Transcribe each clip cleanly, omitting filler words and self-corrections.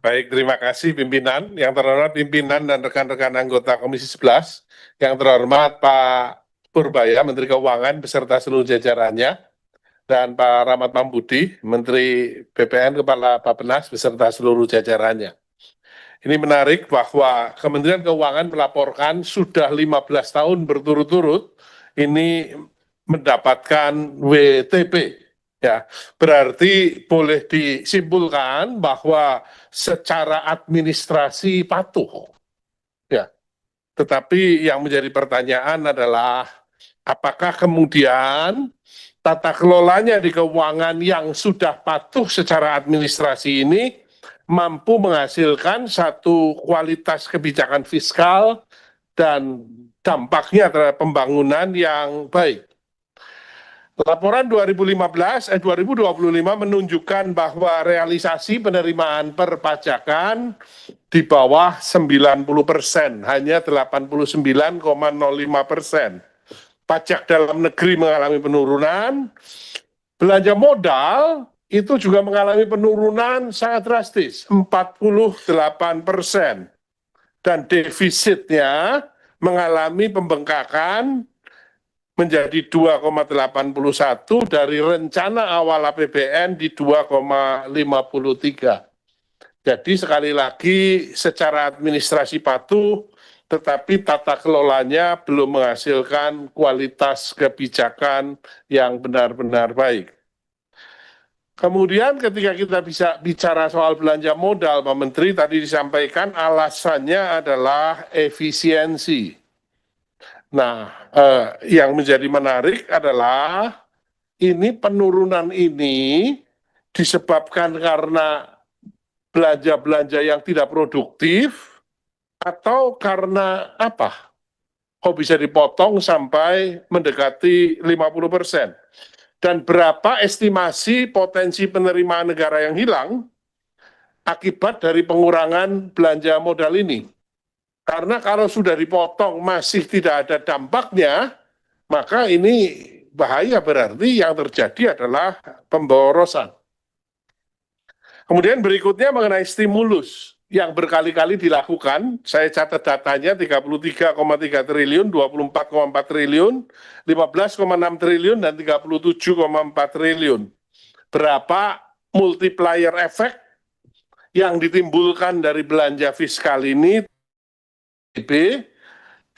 Baik, terima kasih pimpinan. Yang terhormat pimpinan dan rekan-rekan anggota Komisi 11. Yang terhormat Pak Purbaya, Menteri Keuangan beserta seluruh jajarannya. Dan Pak Rahmat Pambudi, Menteri BPN, Kepala Bappenas beserta seluruh jajarannya. Ini menarik bahwa Kementerian Keuangan melaporkan sudah 15 tahun berturut-turut ini mendapatkan WTP. Ya, berarti boleh disimpulkan bahwa secara administrasi patuh. Ya, tetapi yang menjadi pertanyaan adalah apakah kemudian tata kelolanya di keuangan yang sudah patuh secara administrasi ini mampu menghasilkan satu kualitas kebijakan fiskal dan dampaknya terhadap pembangunan yang baik. Laporan 2025 menunjukkan bahwa realisasi penerimaan perpajakan di bawah 90%, hanya 89,05%. Pajak dalam negeri mengalami penurunan, belanja modal itu juga mengalami penurunan sangat drastis, 48%. Dan defisitnya mengalami pembengkakan menjadi 2,81 dari rencana awal APBN di 2,53. Jadi sekali lagi secara administrasi patuh, tetapi tata kelolanya belum menghasilkan kualitas kebijakan yang benar-benar baik. Kemudian ketika kita bisa bicara soal belanja modal, Pak Menteri tadi disampaikan alasannya adalah efisiensi. Nah, yang menjadi menarik adalah ini penurunan ini disebabkan karena belanja-belanja yang tidak produktif atau karena apa? Kok bisa dipotong sampai mendekati 50%? Dan berapa estimasi potensi penerimaan negara yang hilang akibat dari pengurangan belanja modal ini? Karena kalau sudah dipotong masih tidak ada dampaknya, maka ini bahaya, berarti yang terjadi adalah pemborosan. Kemudian berikutnya mengenai stimulus yang berkali-kali dilakukan, saya catat datanya 33,3 triliun, 24,4 triliun, 15,6 triliun, dan 37,4 triliun. Berapa multiplier efek yang ditimbulkan dari belanja fiskal ini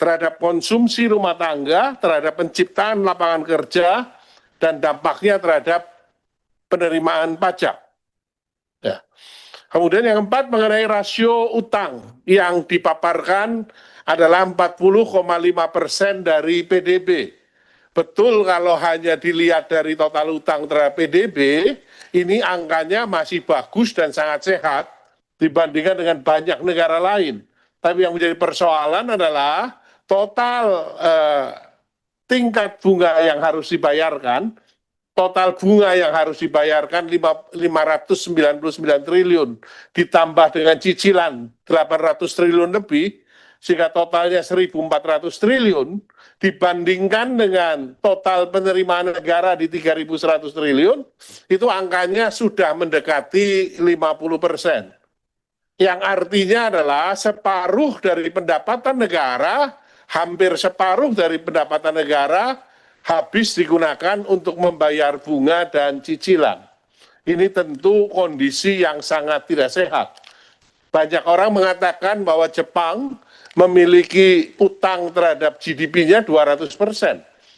terhadap konsumsi rumah tangga, terhadap penciptaan lapangan kerja, dan dampaknya terhadap penerimaan pajak. Ya. Kemudian yang keempat mengenai rasio utang yang dipaparkan adalah 40,5% dari PDB. Betul kalau hanya dilihat dari total utang terhadap PDB, ini angkanya masih bagus dan sangat sehat dibandingkan dengan banyak negara lain. Tapi yang menjadi persoalan adalah total tingkat bunga yang harus dibayarkan, total bunga yang harus dibayarkan 599 triliun, ditambah dengan cicilan 800 triliun lebih, sehingga totalnya 1.400 triliun, dibandingkan dengan total penerimaan negara di 3.100 triliun, itu angkanya sudah mendekati 50%. Yang artinya adalah separuh dari pendapatan negara, hampir separuh dari pendapatan negara habis digunakan untuk membayar bunga dan cicilan. Ini tentu kondisi yang sangat tidak sehat. Banyak orang mengatakan bahwa Jepang memiliki utang terhadap GDP-nya 200%,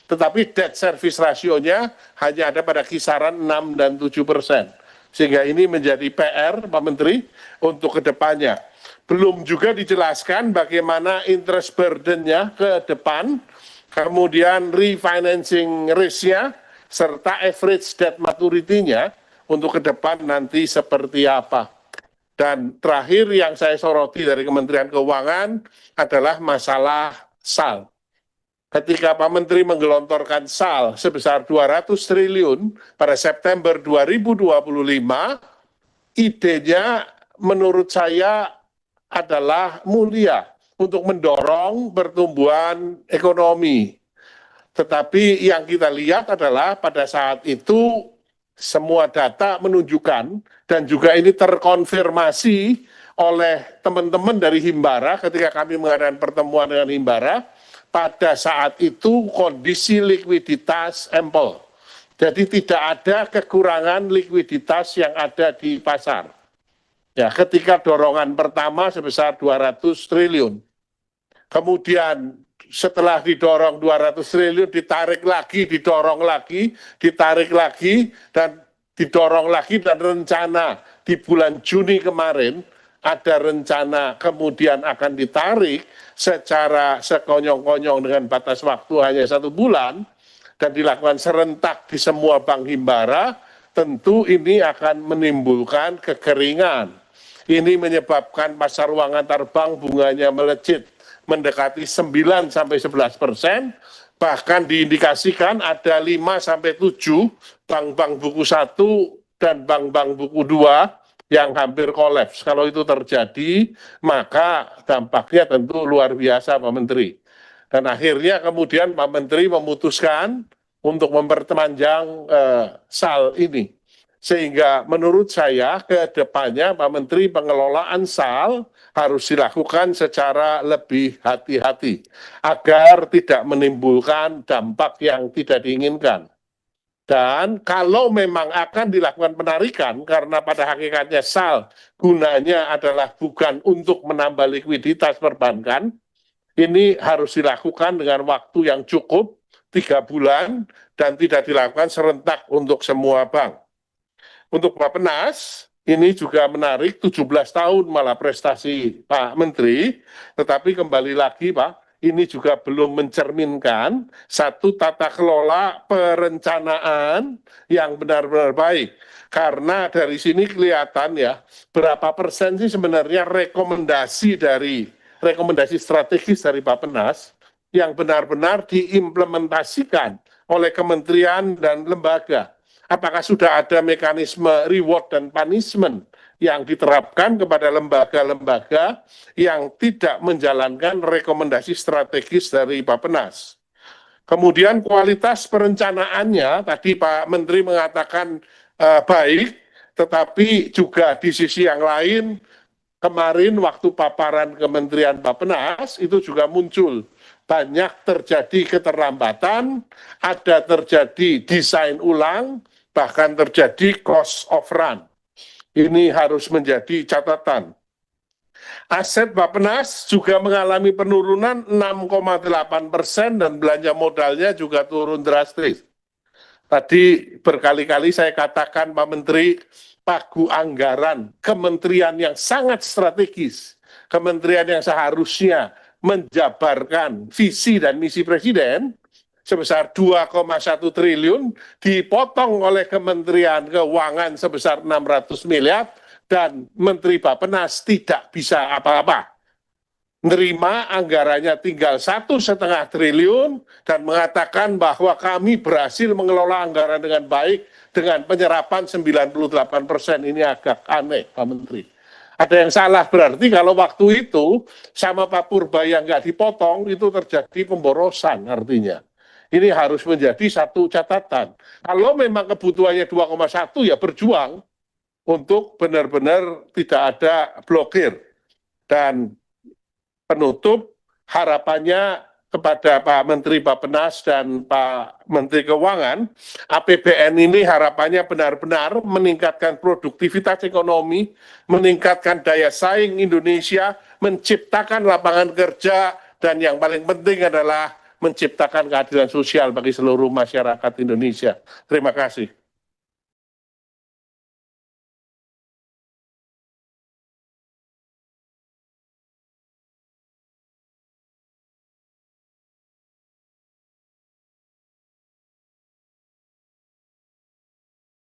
tetapi debt service ratio-nya hanya ada pada kisaran 6 dan 7%. Sehingga ini menjadi PR, Pak Menteri, untuk kedepannya. Belum juga dijelaskan bagaimana interest burden-nya ke depan, kemudian refinancing risk-nya, serta average debt maturity-nya untuk ke depan nanti seperti apa. Dan terakhir yang saya soroti dari Kementerian Keuangan adalah masalah SAL. Ketika Pak Menteri menggelontorkan SAL sebesar 200 triliun pada September 2025, idenya menurut saya adalah mulia untuk mendorong pertumbuhan ekonomi. Tetapi yang kita lihat adalah pada saat itu semua data menunjukkan dan juga ini terkonfirmasi oleh teman-teman dari Himbara ketika kami mengadakan pertemuan dengan Himbara, pada saat itu kondisi likuiditas ample. Jadi tidak ada kekurangan likuiditas yang ada di pasar. Ya, ketika dorongan pertama sebesar 200 triliun. Kemudian setelah didorong 200 triliun, ditarik lagi, didorong lagi, ditarik lagi, dan didorong lagi, dan rencana di bulan Juni kemarin ada rencana kemudian akan ditarik secara sekonyong-konyong dengan batas waktu hanya 1 bulan, dan dilakukan serentak di semua bank Himbara, tentu ini akan menimbulkan kekeringan. Ini menyebabkan pasar uang antar bank bunganya melejit mendekati 9-11%, bahkan diindikasikan ada 5-7 bank-bank buku 1 dan bank-bank buku 2 yang hampir kolaps. Kalau itu terjadi, maka dampaknya tentu luar biasa, Pak Menteri. Dan akhirnya kemudian Pak Menteri memutuskan untuk memperpanjang SAL ini. Sehingga menurut saya ke depannya Pak Menteri pengelolaan SAL harus dilakukan secara lebih hati-hati agar tidak menimbulkan dampak yang tidak diinginkan. Dan kalau memang akan dilakukan penarikan, karena pada hakikatnya SAL gunanya adalah bukan untuk menambah likuiditas perbankan, ini harus dilakukan dengan waktu yang cukup 3 bulan dan tidak dilakukan serentak untuk semua bank. Untuk Bappenas, ini juga menarik, 17 tahun malah prestasi Pak Menteri, tetapi kembali lagi Pak, ini juga belum mencerminkan satu tata kelola perencanaan yang benar-benar baik. Karena dari sini kelihatan ya, berapa persen sih sebenarnya rekomendasi strategis dari Bappenas yang benar-benar diimplementasikan oleh kementerian dan lembaga. Apakah sudah ada mekanisme reward dan punishment yang diterapkan kepada lembaga-lembaga yang tidak menjalankan rekomendasi strategis dari Bappenas. Kemudian kualitas perencanaannya, tadi Pak Menteri mengatakan baik, tetapi juga di sisi yang lain, kemarin waktu paparan Kementerian Bappenas itu juga muncul banyak terjadi keterlambatan, ada terjadi desain ulang, bahkan terjadi cost of run. Ini harus menjadi catatan. Aset Bappenas juga mengalami penurunan 6,8% dan belanja modalnya juga turun drastis. Tadi berkali-kali saya katakan Pak Menteri, pagu anggaran kementerian yang sangat strategis, kementerian yang seharusnya menjabarkan visi dan misi Presiden, sebesar 2,1 triliun dipotong oleh Kementerian Keuangan sebesar 600 miliar dan Menteri Bappenas tidak bisa apa-apa. Nerima anggarannya tinggal 1,5 triliun dan mengatakan bahwa kami berhasil mengelola anggaran dengan baik dengan penyerapan 98%. Ini agak aneh, Pak Menteri. Ada yang salah berarti kalau waktu itu sama Pak Purba yang nggak dipotong itu terjadi pemborosan artinya. Ini harus menjadi satu catatan. Kalau memang kebutuhannya 2,1 ya berjuang untuk benar-benar tidak ada blokir. Dan penutup harapannya kepada Pak Menteri Bappenas dan Pak Menteri Keuangan, APBN ini harapannya benar-benar meningkatkan produktivitas ekonomi, meningkatkan daya saing Indonesia, menciptakan lapangan kerja, dan yang paling penting adalah menciptakan keadilan sosial bagi seluruh masyarakat Indonesia. Terima kasih.